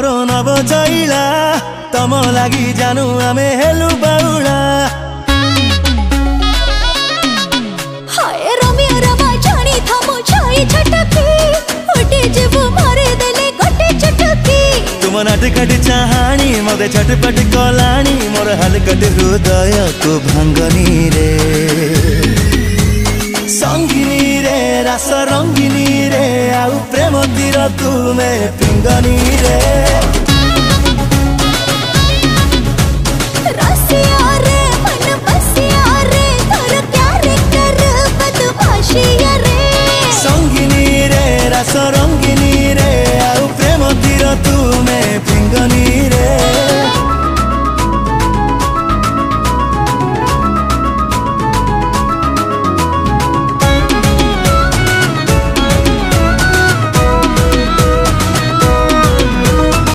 नव चैला तम लागि जानु आमे हेलु बाउला हाय रमिया रमा जानी थमो छाई छटकी उठे जीवो मारे देले गोटे चटकी तुम नाटकट चाहानी मते छटपट कलानी मोर हलकट हृदय को भांगनी रे संगिनी रे रस रंगिनी रे आउ प्रेम तीर तुमे पिंगनी रे।